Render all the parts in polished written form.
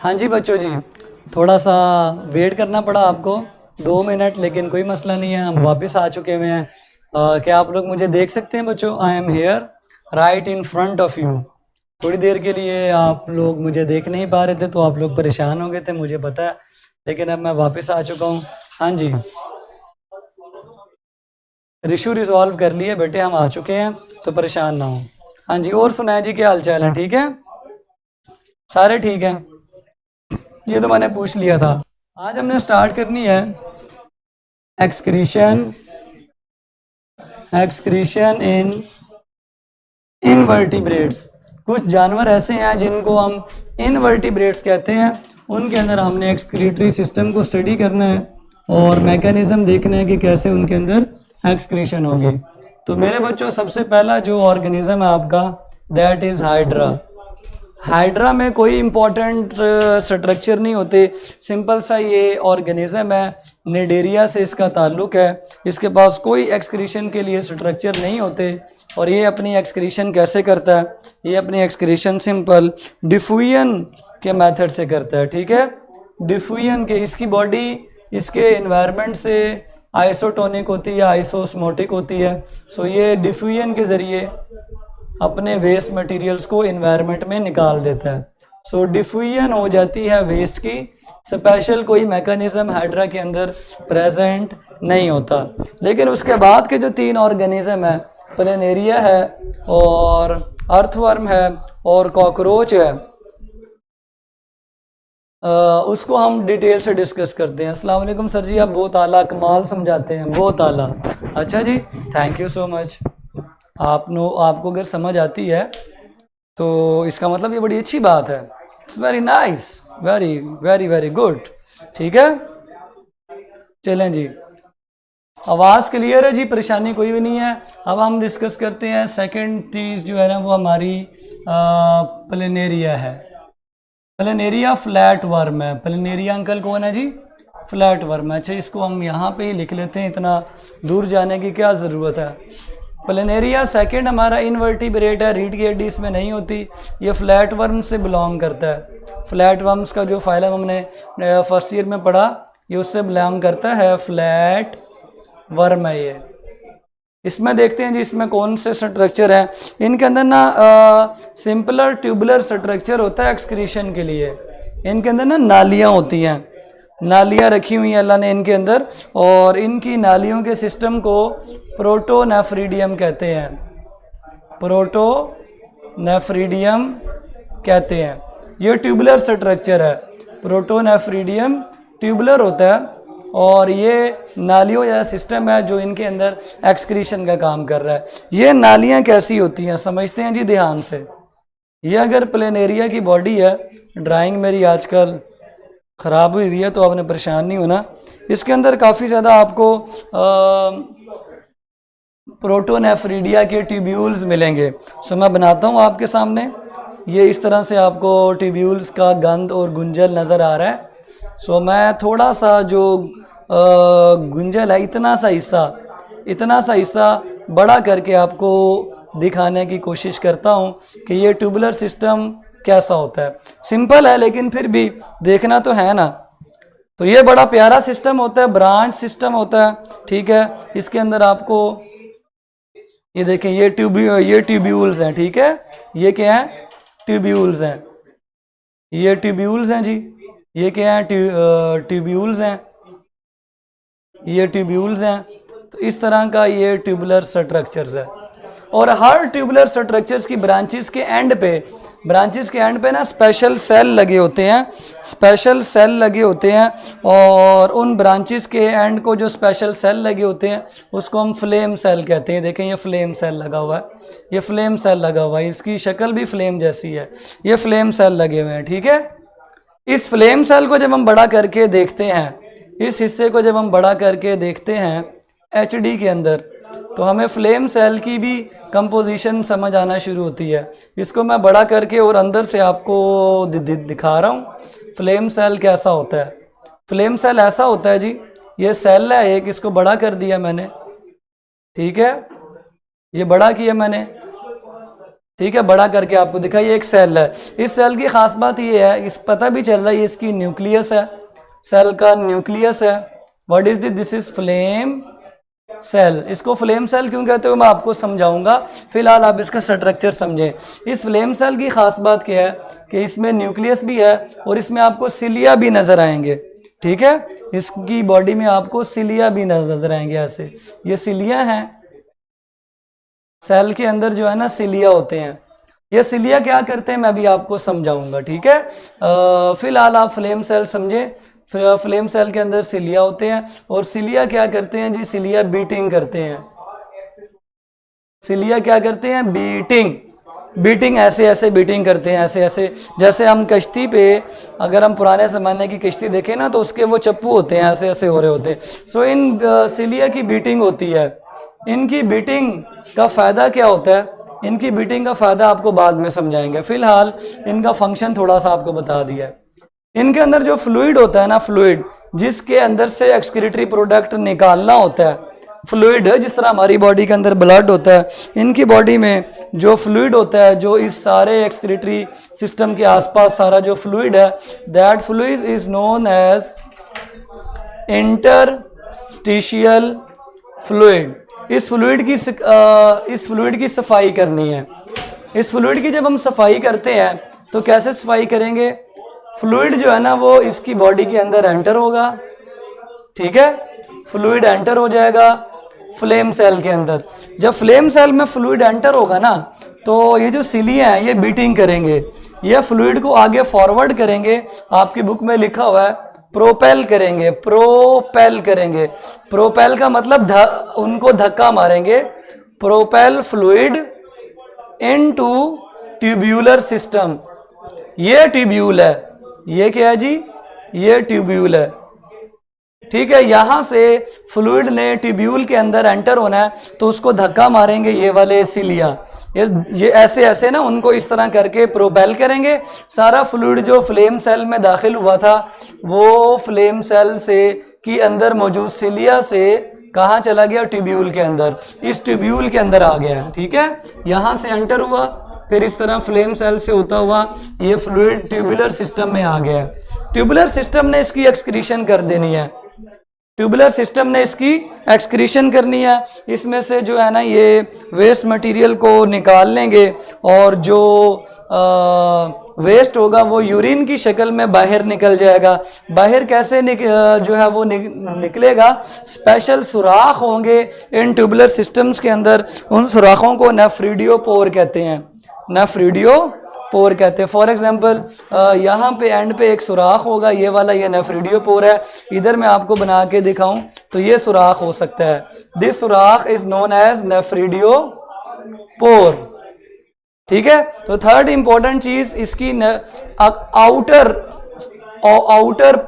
हाँ जी बच्चों जी, थोड़ा सा वेट करना पड़ा आपको 2 मिनट, लेकिन कोई मसला नहीं है, हम वापस आ चुके हुए हैं। क्या आप लोग मुझे देख सकते हैं बच्चों? I am here right in front of you. थोड़ी देर के लिए आप लोग मुझे देख नहीं पा रहे थे तो आप लोग परेशान हो गए थे, मुझे पता है, लेकिन अब मैं वापस आ चुका हूँ। हाँ जी, इशू रिजॉल्व कर लिए बेटे, हम आ चुके हैं, तो परेशान ना हो। हाँ जी, और सुनाए जी, क्या हाल चाल है? ठीक है, सारे ठीक हैं? ये तो मैंने पूछ लिया था। आज हमने स्टार्ट करनी है एक्सक्रीशन इन इनवर्टिब्रेट्स। कुछ जानवर ऐसे हैं जिनको हम इनवर्टिब्रेट्स कहते हैं, उनके अंदर हमने एक्सक्रीटरी सिस्टम को स्टडी करना है और मैकेनिज्म देखना है कि कैसे उनके अंदर एक्सक्रीशन होगी। तो मेरे बच्चों, सबसे पहला जो ऑर्गेनिज्म है आपका, दैट इज हाइड्रा। हाइड्रा में कोई इम्पोर्टेंट स्ट्रक्चर नहीं होते, सिंपल सा ये ऑर्गेनिज्म है, निडेरिया से इसका ताल्लुक है, इसके पास कोई एक्सक्रीशन के लिए स्ट्रक्चर नहीं होते। और ये अपनी एक्सक्रीशन कैसे करता है? ये अपनी एक्सक्रीशन सिंपल डिफ्यूजन के मेथड से करता है। ठीक है, डिफ्यूजन के, इसकी बॉडी इसके एनवायरनमेंट से आइसोटोनिक होती है या आइसोस्मोटिक होती है। सो ये डिफ्यूजन के ज़रिए अपने वेस्ट मटेरियल्स को एनवायरनमेंट में निकाल देता है। सो डिफ्यूजन हो जाती है वेस्ट की। स्पेशल कोई मैकेनिज्म हाइड्रा के अंदर प्रेजेंट नहीं होता। लेकिन उसके बाद के जो 3 ऑर्गेनिज्म है, प्लेनेरिया है और अर्थवर्म है और कॉकरोच है, उसको हम डिटेल से डिस्कस करते हैं। अस्सलाम वालेकुम सर जी, आप बहुत आला कमाल समझाते हैं, बहुत आला। अच्छा जी, थैंक यू सो मच। आपको अगर समझ आती है तो इसका मतलब ये बड़ी अच्छी बात है। It's very nice, very very very good. ठीक है, चलें जी, आवाज़ क्लियर है जी, परेशानी कोई भी नहीं है। अब हम डिस्कस करते हैं सेकंड चीज़ जो है ना, वो हमारी प्लेनेरिया है। प्लेनेरिया फ्लैट वर्म है। प्लेनेरिया अंकल कौन है जी? फ्लैट वर्म है। अच्छा, इसको हम यहाँ पे ही लिख लेते हैं, इतना दूर जाने की क्या ज़रूरत है। प्लेनेरिया सेकंड हमारा इनवर्टिब्रेट है, रीढ़ की हड्डी इसमें नहीं होती, ये फ्लैट वर्म से बिलोंग करता है। फ्लैट वर्म्स का जो फाइलम हमने फर्स्ट ईयर में पढ़ा, ये उससे बिलोंग करता है, फ्लैट वर्म है ये। इसमें देखते हैं जी, इसमें कौन से स्ट्रक्चर हैं। इनके अंदर ना सिंपलर ट्यूबुलर स्ट्रक्चर होता है एक्सक्रीशन के लिए। इनके अंदर ना नालियाँ होती हैं, नालियाँ रखी हुई हैं अल्लाह ने इनके अंदर, और इनकी नालियों के सिस्टम को प्रोटोनेफ्रिडियम कहते हैं। प्रोटोनेफ्रिडियम कहते हैं। ये ट्यूबुलर स्ट्रक्चर है, प्रोटोनेफ्रिडियम ट्यूबुलर होता है, और ये नालियों या सिस्टम है जो इनके अंदर एक्सक्रीशन का काम कर रहा है। ये नालियाँ कैसी होती हैं समझते हैं जी ध्यान से। ये अगर प्लेनेरिया की बॉडी है, ड्राइंग मेरी आजकल ख़राब हुई है तो आपने परेशान नहीं होना। इसके अंदर काफ़ी ज़्यादा आपको प्रोटोनेफ्रिडिया के ट्यूब्यूल्स मिलेंगे। सो मैं बनाता हूँ आपके सामने, ये इस तरह से आपको ट्यूब्यूल्स का गंध और गुंजल नज़र आ रहा है। सो मैं थोड़ा सा जो गुंजल है, इतना सा हिस्सा बड़ा करके आपको दिखाने की कोशिश करता हूँ कि ये ट्यूबुलर सिस्टम कैसा होता है। सिंपल है लेकिन फिर भी देखना तो है ना। तो ये बड़ा प्यारा सिस्टम होता है, ब्रांच सिस्टम होता है। ठीक है, इसके अंदर आपको ये देखें, ये ट्यूब्यूल्स हैं। ठीक है, ये क्या है? ट्यूब्यूल्स हैं। ये ट्यूब्यूल्स हैं जी, ये क्या है? ट्यूब्यूल्स हैं, ये ट्यूब्यूल्स हैं। तो इस तरह का ये ट्यूबुलर स्ट्रक्चर्स है। और हर ट्यूबुलर स्ट्रक्चर्स की ब्रांचेस के एंड पे ना स्पेशल सेल लगे होते हैं, और उन ब्रांचेस के एंड को जो स्पेशल सेल लगे होते हैं उसको हम फ्लेम सेल कहते हैं। देखें, ये फ्लेम सेल लगा हुआ है, इसकी शक्ल भी फ्लेम जैसी है, ये फ्लेम सेल लगे हुए हैं। ठीक है, इस फ्लेम सेल को जब हम बड़ा करके देखते हैं, इस हिस्से को जब हम बड़ा करके देखते हैं एचडी के अंदर, तो हमें फ्लेम सेल की भी कंपोजिशन समझ आना शुरू होती है। इसको मैं बड़ा करके और अंदर से आपको दिखा रहा हूँ फ्लेम सेल कैसा होता है। फ्लेम सेल ऐसा होता है जी, ये सेल है एक, इसको बड़ा कर दिया मैंने। ठीक है, ये बड़ा किया मैंने। ठीक है, बड़ा करके आपको दिखा, ये एक सेल है। इस सेल की खास बात ये है, इस पता भी चल रहा है ये इसकी न्यूक्लियस है, सेल का न्यूक्लियस है। What is this is flame cell. इसको फ्लेम सेल क्यों कहते हो मैं आपको समझाऊंगा, फिलहाल आप इसका स्ट्रक्चर समझें। इस फ्लेम सेल की खास बात क्या है कि इसमें न्यूक्लियस भी है और इसमें आपको सिलिया भी नजर आएंगे। ठीक है, इसकी बॉडी में आपको सिलिया भी नजर आएंगे, ऐसे ये सिलिया हैं। सेल के अंदर जो है ना सिलिया होते हैं। ये सिलिया क्या करते हैं मैं भी आपको समझाऊंगा। ठीक है, फिलहाल आप फ्लेम सेल समझे। फ्लेम सेल के अंदर सिलिया होते हैं और सिलिया क्या करते हैं जी, सिलिया बीटिंग करते हैं। सिलिया क्या करते हैं, बीटिंग ऐसे ऐसे बीटिंग करते हैं, ऐसे ऐसे। जैसे हम कश्ती पे, अगर हम पुराने ज़माने की कश्ती देखें ना तो उसके वो चप्पू होते हैं, ऐसे ऐसे हो रहे होते हैं। सो इन सिलिया की बीटिंग होती है। इनकी बीटिंग का फ़ायदा क्या होता है, इनकी बीटिंग का फ़ायदा आपको बाद में समझाएंगे, फ़िलहाल इनका फंक्शन थोड़ा सा आपको बता दिया है। इनके अंदर जो फ्लूइड होता है ना, फ्लूइड जिसके अंदर से एक्सक्रीटरी प्रोडक्ट निकालना होता है, फ्लूइड है, जिस तरह हमारी बॉडी के अंदर ब्लड होता है, इनकी बॉडी में जो फ्लूइड होता है, जो इस सारे एक्सक्रीटरी सिस्टम के आसपास सारा जो फ्लूइड है, that fluid is known as interstitial fluid. इस फ्लूइड की सफाई करनी है। इस फ्लूइड की जब हम सफाई करते हैं तो कैसे सफाई करेंगे, फ्लूइड जो है ना वो इसकी बॉडी के अंदर एंटर होगा। ठीक है, फ्लूइड एंटर हो जाएगा फ्लेम सेल के अंदर। जब फ्लेम सेल में फ्लूइड एंटर होगा ना तो ये जो सिलिया हैं ये बीटिंग करेंगे, ये फ्लूइड को आगे फॉरवर्ड करेंगे। आपकी बुक में लिखा हुआ है प्रोपेल करेंगे, प्रोपेल करेंगे। प्रोपेल का मतलब उनको धक्का मारेंगे। Propel fluid into tubular system. ये ट्यूब्यूल है, ये क्या है जी, ये ट्यूब्यूल है। ठीक है, यहां से फ्लूइड ने ट्यूब्यूल के अंदर एंटर होना है तो उसको धक्का मारेंगे ये वाले सिलिया। ये ऐसे ऐसे ना उनको इस तरह करके प्रोपेल करेंगे। सारा फ्लूइड जो फ्लेम सेल में दाखिल हुआ था वो फ्लेम सेल से की अंदर मौजूद सिलिया से कहाँ चला गया, ट्यूब्यूल के अंदर। इस ट्यूब्यूल के अंदर आ गया। ठीक है, यहां से एंटर हुआ, फिर इस तरह फ्लेम सेल से होता हुआ ये फ्लूइड ट्यूबुलर सिस्टम में आ गया। ट्यूबुलर सिस्टम ने इसकी एक्सक्रीशन कर देनी है। ट्यूबुलर सिस्टम ने इसकी एक्सक्रीशन करनी है। इसमें से जो है ना ये वेस्ट मटेरियल को निकाल लेंगे और जो वेस्ट होगा वो यूरिन की शक्ल में बाहर निकल जाएगा। बाहर कैसे जो है वो निकलेगा, स्पेशल सुराख होंगे इन ट्यूबुलर सिस्टम्स के अंदर। उन सुराखों को नेफ्रिडियोपोर कहते हैं, नेफ्रिडियोपोर कहते हैं। फॉर एग्जांपल यहाँ पे एंड पे एक सुराख होगा, ये वाला, ये नेफ्रिडियोपोर है। इधर मैं आपको बना के दिखाऊं तो ये सुराख हो सकता है। दिस सुराख इज नोन एज नेफ्रिडियोपोर। ठीक है, तो थर्ड इंपॉर्टेंट चीज इसकी आउटर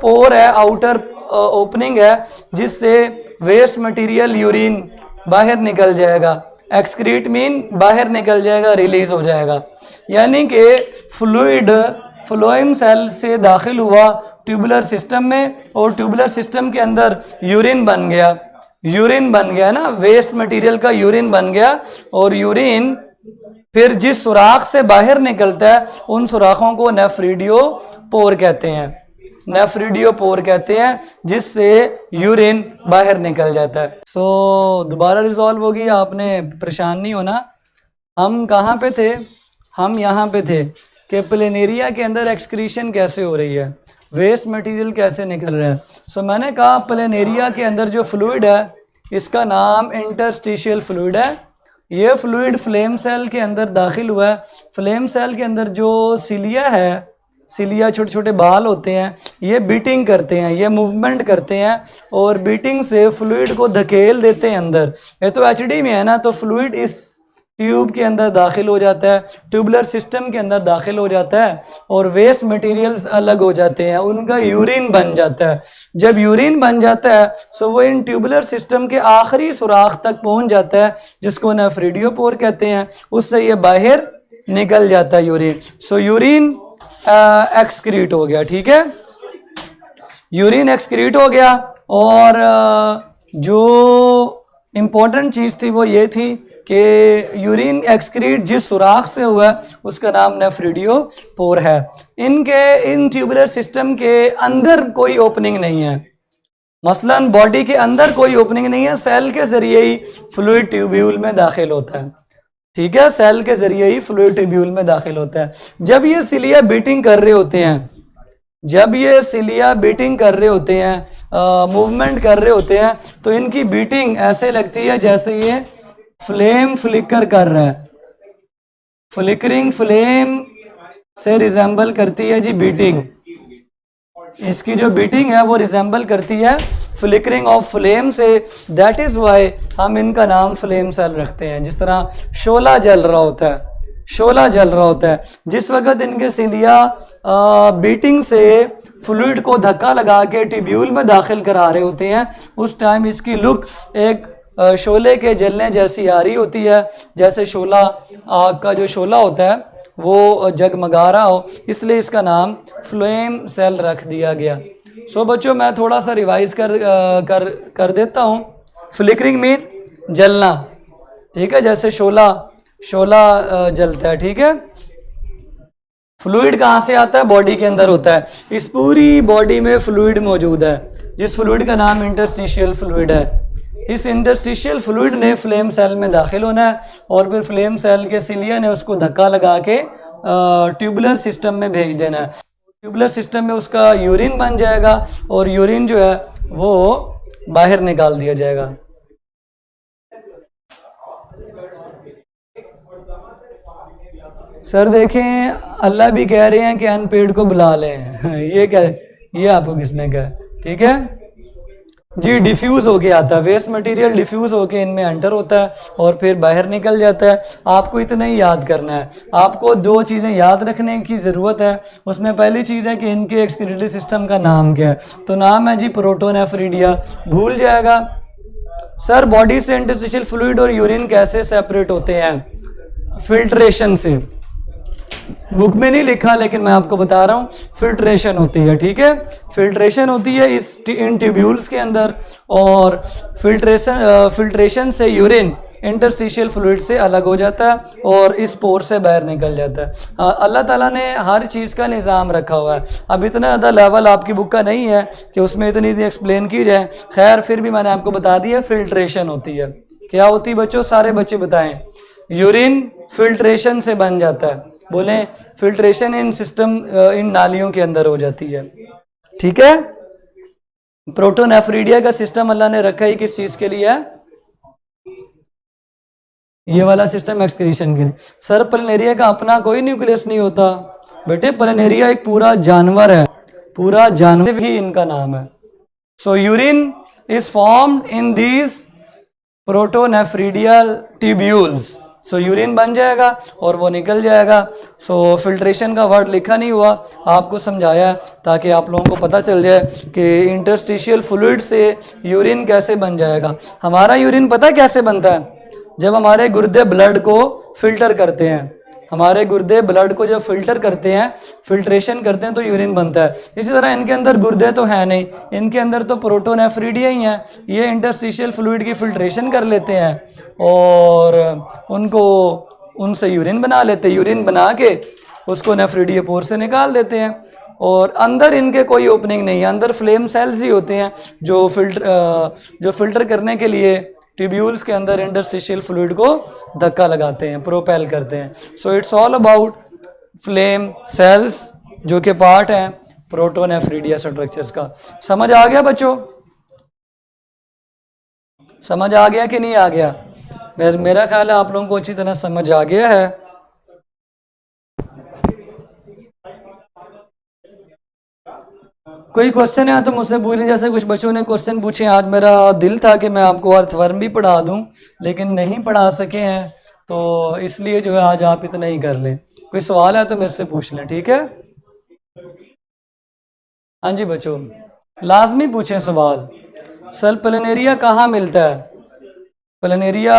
पोर है, आउटर ओपनिंग है जिससे वेस्ट मटेरियल यूरिन बाहर निकल जाएगा। एक्सक्रीट मीन बाहर निकल जाएगा, रिलीज हो जाएगा। यानी कि फ्लूइड फ्लोएम सेल से दाखिल हुआ ट्यूबुलर सिस्टम में और ट्यूबुलर सिस्टम के अंदर यूरिन बन गया ना, वेस्ट मटेरियल का यूरिन बन गया। और यूरिन फिर जिस सुराख से बाहर निकलता है उन सुराखों को नेफ्रिडियोपोर कहते हैं, नेफ्रिडियोपोर कहते हैं, जिससे यूरिन बाहर निकल जाता है। सो दोबारा रिजॉल्व होगी, आपने परेशान नहीं होना। हम कहाँ पे थे, हम यहाँ पे थे कि प्लेनेरिया के अंदर एक्सक्रीशन कैसे हो रही है, वेस्ट मटेरियल कैसे निकल रहा है। सो मैंने कहा प्लेनेरिया के अंदर जो फ्लूइड है इसका नाम इंटरस्टिशियल फ्लूइड है। ये फ्लूइड फ्लेम सेल के अंदर दाखिल हुआ है। फ्लेम सेल के अंदर जो सिलिया है, सिलिया छोटे छोटे बाल होते हैं, ये बीटिंग करते हैं, ये मूवमेंट करते हैं और बीटिंग से फ्लूइड को धकेल देते हैं अंदर। ये तो एचडी में है ना, तो फ्लूइड इस ट्यूब के अंदर दाखिल हो जाता है, ट्यूबुलर सिस्टम के अंदर दाखिल हो जाता है और वेस्ट मटेरियल्स अलग हो जाते हैं, उनका यूरिन बन जाता है। जब यूरिन बन जाता है सो वो इन ट्यूबुलर सिस्टम के आखिरी सुराख तक पहुंच जाता है जिसको नेफ्रिडियोपोर कहते हैं। उससे ये बाहर निकल जाता है यूरिन। सो यूरिन एक्सक्रीट हो गया। ठीक है, यूरिन एक्सक्रीट हो गया। और जो इम्पोर्टेंट चीज़ थी वो ये थी कि यूरिन एक्सक्रीट जिस सुराख से हुआ है उसका नाम नेफ्रिडियोपोर है। इन ट्यूबुलर सिस्टम के अंदर कोई ओपनिंग नहीं है, मसलन बॉडी के अंदर कोई ओपनिंग नहीं है, सेल के जरिए ही फ्लूइड ट्यूब्यूल में दाखिल होता है। ठीक है, सेल के जरिए ही फ्लूइड ट्यूब्यूल में दाखिल होता है। जब ये सिलिया बीटिंग कर रहे होते हैं, जब ये सिलिया बीटिंग कर रहे होते हैं, मूवमेंट कर रहे होते हैं, तो इनकी बीटिंग ऐसे लगती है जैसे ये फ्लेम फ्लिकर कर रहा है, फ्लिकरिंग फ्लेम से रिजेंबल करती है जी बीटिंग। इसकी जो बीटिंग है वो रिजेंबल करती है फ्लिकरिंग ऑफ फ्लेम से। दैट इज़ वाई हम इनका नाम फ्लेम सेल रखते हैं। जिस तरह शोला जल रहा होता है, शोला जल रहा होता है, जिस वक्त इनके सिलिया बीटिंग से फ्लूइड को धक्का लगा के ट्यूब्यूल में दाखिल करा रहे होते हैं, उस टाइम इसकी लुक एक शोले के जलने जैसी आ रही होती है, जैसे शोला, आग का जो शोला होता है वो जगमगा रहा हो, इसलिए इसका नाम फ्लेम सेल रख दिया गया। सो बच्चों, मैं थोड़ा सा रिवाइज कर देता हूँ। फ्लिकरिंग मीन जलना, ठीक है, जैसे शोला जलता है, ठीक है। फ्लूइड कहाँ से आता है? बॉडी के अंदर होता है। इस पूरी बॉडी में फ्लूइड मौजूद है, जिस फ्लूइड का नाम इंटरस्टिशियल फ्लूइड है। इस इंटरस्टिशियल फ्लूइड ने फ्लेम सेल में दाखिल होना है और फिर फ्लेम सेल के सिलिया ने उसको धक्का लगा के ट्यूबुलर सिस्टम में भेज देना है। ट्यूबुलर सिस्टम में उसका यूरिन बन जाएगा और यूरिन जो है वो बाहर निकाल दिया जाएगा। सर देखें, अल्लाह भी कह रहे हैं कि अनपेड को बुला लें। ये आपको किसने कहा? ठीक है जी, डिफ्यूज़ होके आता है, वेस्ट मटेरियल डिफ्यूज़ होके इनमें एंटर होता है और फिर बाहर निकल जाता है। आपको इतना ही याद करना है। आपको दो चीज़ें याद रखने की ज़रूरत है। उसमें पहली चीज़ है कि इनके एक्सक्रीटरी सिस्टम का नाम क्या है, तो नाम है जी प्रोटोनेफ्रिडिया। भूल जाएगा। सर बॉडी से इंटरस्टिशियल फ्लूइड और यूरिन कैसे सेपरेट होते हैं? फिल्ट्रेशन से। बुक में नहीं लिखा लेकिन मैं आपको बता रहा हूँ, फिल्ट्रेशन होती है, ठीक है। फिल्ट्रेशन होती है इन ट्यूब्यूल्स के अंदर, और फिल्ट्रेशन से यूरिन इंटरस्टिशियल फ्लूइड से अलग हो जाता है और इस पोर से बाहर निकल जाता है। अल्लाह ताला ने हर चीज़ का निज़ाम रखा हुआ है। अब इतना ज़्यादा लेवल आपकी बुक का नहीं है कि उसमें इतनी एक्सप्लेन की जाए। खैर, फिर भी मैंने आपको बता दिया फिल्ट्रेशन होती है। क्या होती है बच्चों? सारे बच्चे बताएं। यूरिन फिल्ट्रेशन से बन जाता है। बोलें, फिल्ट्रेशन इन सिस्टम, इन नालियों के अंदर हो जाती है, ठीक है। प्रोटोनेफ्रिडिया का सिस्टम अल्लाह ने रखा है किस चीज़ के लिए है? ये वाला सिस्टम एक्सक्रीशन के लिए। सर प्लेनेरिया का अपना कोई न्यूक्लियस नहीं होता बेटे, प्लेनेरिया एक पूरा जानवर है, पूरा जानवर ही इनका नाम है। So urine is formed in these protonephridial tubules. So urine बन जाएगा और वो निकल जाएगा। सो फिल्ट्रेशन का वर्ड लिखा नहीं हुआ, आपको समझाया ताकि आप लोगों को पता चल जाए कि इंटरस्टिशियल फ्लूइड से यूरिन कैसे बन जाएगा। हमारा यूरिन पता कैसे बनता है? जब हमारे गुर्दे ब्लड को फिल्टर करते हैं, हमारे गुर्दे ब्लड को जब फिल्टर करते हैं, फिल्ट्रेशन करते हैं, तो यूरिन बनता है। इसी तरह इनके अंदर गुर्दे तो है नहीं, इनके अंदर तो प्रोटोनेफ्रिडिया ही है। ये इंटरस्टिशियल फ्लूइड की फिल्ट्रेशन कर लेते हैं और उनसे यूरिन बना लेते हैं। यूरिन बना के उसको नेफ्रिडियोपोर से निकाल देते हैं और अंदर इनके कोई ओपनिंग नहीं है। अंदर फ्लेम सेल्स ही होते हैं जो फिल्टर करने के लिए ट्यूब्यूल्स के अंदर इंटरस्टिशियल फ्लूइड को धक्का लगाते हैं, प्रोपेल करते हैं। So it's all about flame cells जो कि पार्ट हैं प्रोटोनेफ्रिडिया स्ट्रक्चर्स का। समझ आ गया बच्चों? समझ आ गया कि नहीं आ गया? मेरा ख्याल है आप लोगों को अच्छी तरह समझ आ गया है। कोई क्वेश्चन है तो मुझसे पूछे, जैसे कुछ बच्चों ने क्वेश्चन पूछे। आज मेरा दिल था कि मैं आपको अर्थवर्म भी पढ़ा दूं, लेकिन नहीं पढ़ा सके हैं, तो इसलिए जो है आज आप इतना ही कर लें। कोई सवाल है तो मेरे से पूछ लें, ठीक है। हाँ जी बच्चों, लाजमी पूछें सवाल। सर प्लेनेरिया कहाँ मिलता है? प्लेनेरिया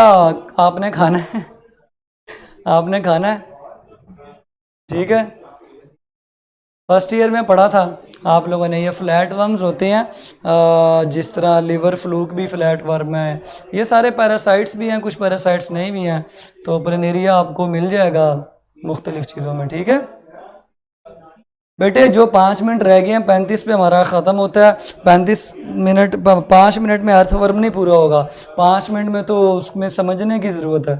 आपने खाना है, आपने खाना है, ठीक है। फर्स्ट ईयर में पढ़ा था, आप लोगों ने, ये फ्लैट वर्म्स होते हैं, जिस तरह लिवर फ्लूक भी फ्लैट वर्म है, ये सारे पैरासाइट्स भी हैं, कुछ पैरासाइट्स नहीं भी हैं। तो प्लेनेरिया आपको मिल जाएगा मुख्तलिफ़ चीज़ों में, ठीक है बेटे। जो 5 मिनट रह गए हैं, 35 पे हमारा ख़त्म होता है। 5 मिनट में अर्थवर्म नहीं पूरा होगा, 5 मिनट में तो उसमें समझने की ज़रूरत है,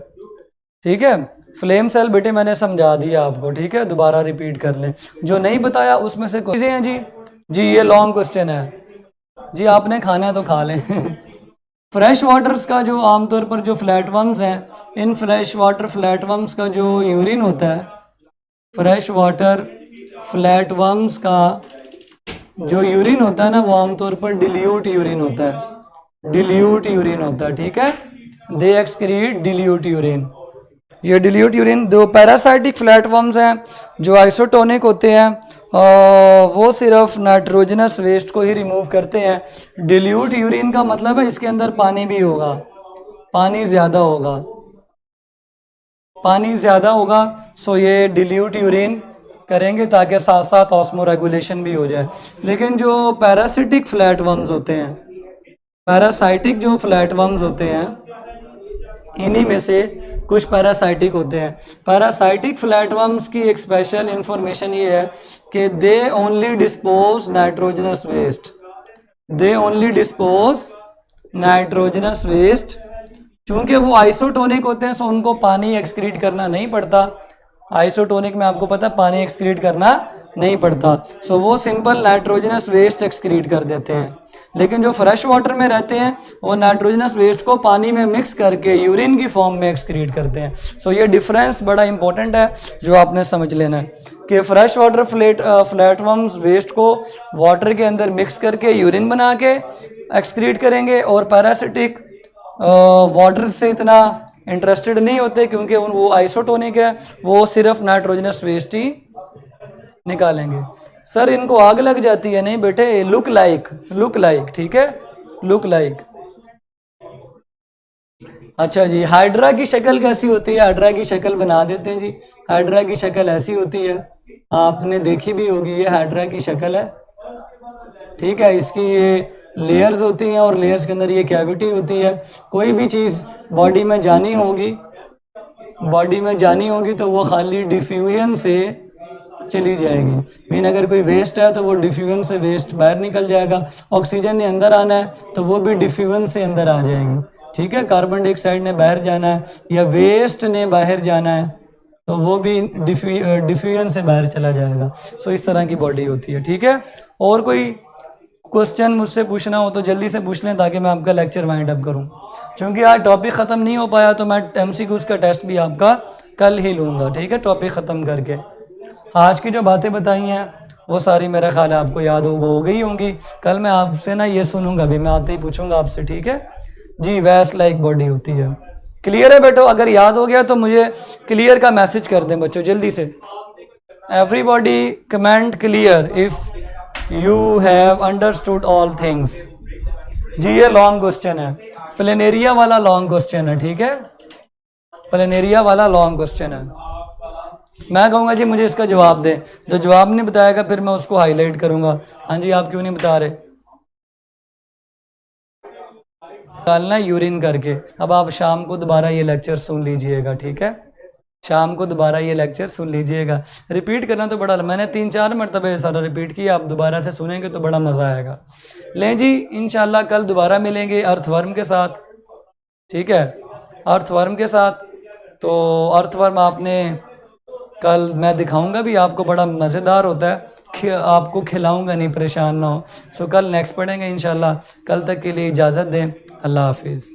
ठीक है। फ्लेम सेल बेटे मैंने समझा दिया आपको, ठीक है, दोबारा रिपीट कर लें। जो नहीं बताया उसमें से चीज़ें हैं जी ये लॉन्ग क्वेश्चन है जी, आपने खाना है तो खा लें। फ्रेश वाटर्स का जो आमतौर पर जो फ्लैटवर्म्स हैं, इन फ्रेश वाटर फ्लैटवर्म्स का जो यूरिन होता है, फ्रेश वाटर फ्लैटवर्म्स का जो यूरिन होता है ना, वो आमतौर पर डिल्यूट यूरिन होता है, डिल्यूट यूरिन होता है, ठीक है। दे एक्सक्रीट डिल्यूट यूरिन। ये डिल्यूट यूरिन, दो पैरासाइटिक फ्लैटवर्म्स हैं जो आइसोटोनिक होते हैं, वो सिर्फ नाइट्रोजनस वेस्ट को ही रिमूव करते हैं। डिल्यूट यूरिन का मतलब है इसके अंदर पानी भी होगा, पानी ज़्यादा होगा, पानी ज़्यादा होगा। सो ये डिल्यूट यूरिन करेंगे ताकि साथ साथ ऑस्मो रेगुलेशन भी हो जाए। लेकिन जो पैरासिटिक फ्लैटवर्म्स होते हैं, पैरासाइटिक जो फ्लैटवर्म्स होते हैं, इन्हीं में से कुछ पैरासाइटिक होते हैं। पैरासाइटिक फ्लैटवर्म्स की एक स्पेशल इंफॉर्मेशन ये है कि they only dispose nitrogenous waste, they only dispose nitrogenous waste. चूँकि वो आइसोटोनिक होते हैं, सो उनको पानी एक्सक्रीट करना नहीं पड़ता। आइसोटोनिक में आपको पता है पानी एक्सक्रीट करना नहीं पड़ता, सो वो सिंपल नाइट्रोजनस वेस्ट एक्सक्रीट कर देते हैं। लेकिन जो फ्रेश वाटर में रहते हैं, वो नाइट्रोजनस वेस्ट को पानी में मिक्स करके यूरिन की फॉर्म में एक्सक्रीट करते हैं। सो ये डिफरेंस बड़ा इंपॉर्टेंट है जो आपने समझ लेना है कि फ्रेश वाटर फ्लैटवर्म्स वेस्ट को वाटर के अंदर मिक्स करके यूरिन बना के एक्सक्रीट करेंगे, और पैरासिटिक वाटर से इतना इंटरेस्टेड नहीं होते क्योंकि वो आइसोटोनिक है, वो सिर्फ नाइट्रोजनस वेस्ट ही निकालेंगे। सर इनको आग लग जाती है, नहीं बेटे, लुक लाइक, ठीक है, लुक लाइक। अच्छा जी, हाइड्रा की शक्ल कैसी होती है? हाइड्रा की शक्ल बना देते हैं जी। हाइड्रा की शक्ल ऐसी होती है, आपने देखी भी होगी, ये हाइड्रा की शक्ल है, ठीक है। इसकी ये लेयर्स होती हैं और लेयर्स के अंदर ये कैविटी होती है। कोई भी चीज़ बॉडी में जानी होगी, बॉडी में जानी होगी तो वो खाली डिफ्यूजन से चली जाएगी। मीन अगर कोई वेस्ट है तो वो डिफ्यूजन से वेस्ट बाहर निकल जाएगा। ऑक्सीजन ने अंदर आना है तो वो भी डिफ्यूजन से अंदर आ जाएगी, ठीक है। कार्बन डाइऑक्साइड ने बाहर जाना है या वेस्ट ने बाहर जाना है तो वो भी डिफ्यूजन से बाहर चला जाएगा। सो इस तरह की बॉडी होती है, ठीक है। और कोई क्वेश्चन मुझसे पूछना हो तो जल्दी से पूछ लें ताकि मैं आपका लेक्चर वाइंड अप करूं। क्योंकि आज टॉपिक ख़त्म नहीं हो पाया तो मैं MCQs का टेस्ट भी आपका कल ही लूँगा, ठीक है, टॉपिक ख़त्म करके। आज की जो बातें बताई हैं वो सारी मेरा ख्याल है आपको याद हो गई होंगी। कल मैं आपसे ना ये सुनूंगा भी, मैं आते ही पूछूंगा आपसे, ठीक है जी। वैस लाइक बॉडी होती है, क्लियर है बेटो? अगर याद हो गया तो मुझे क्लियर का मैसेज कर दें बच्चों जल्दी से। Everybody comment clear if you have understood all things. जी ये लॉन्ग क्वेश्चन है, प्लेनेरिया वाला लॉन्ग क्वेश्चन है, ठीक है, प्लेनेरिया वाला लॉन्ग क्वेश्चन है। मैं कहूँगा जी मुझे इसका जवाब दें, जो जवाब नहीं बताएगा फिर मैं उसको हाईलाइट करूँगा। हाँ जी, आप क्यों नहीं बता रहे? निकालना यूरिन करके। अब आप शाम को दोबारा ये लेक्चर सुन लीजिएगा, ठीक है, शाम को दोबारा ये लेक्चर सुन लीजिएगा। रिपीट करना तो बड़ा, मैंने 3-4 मरतबे सारा रिपीट किया, आप दोबारा से सुनेंगे तो बड़ा मज़ा आएगा। लें जी, इंशाल्लाह कल दोबारा मिलेंगे अर्थवर्म के साथ, ठीक है, अर्थवर्म के साथ। तो अर्थवर्म आपने कल मैं दिखाऊंगा भी आपको, बड़ा मज़ेदार होता है, आपको खिलाऊंगा नहीं, परेशान ना हो। सो कल नेक्स्ट पढ़ेंगे इंशाल्लाह। कल तक के लिए इजाज़त दें, अल्लाह हाफिज़।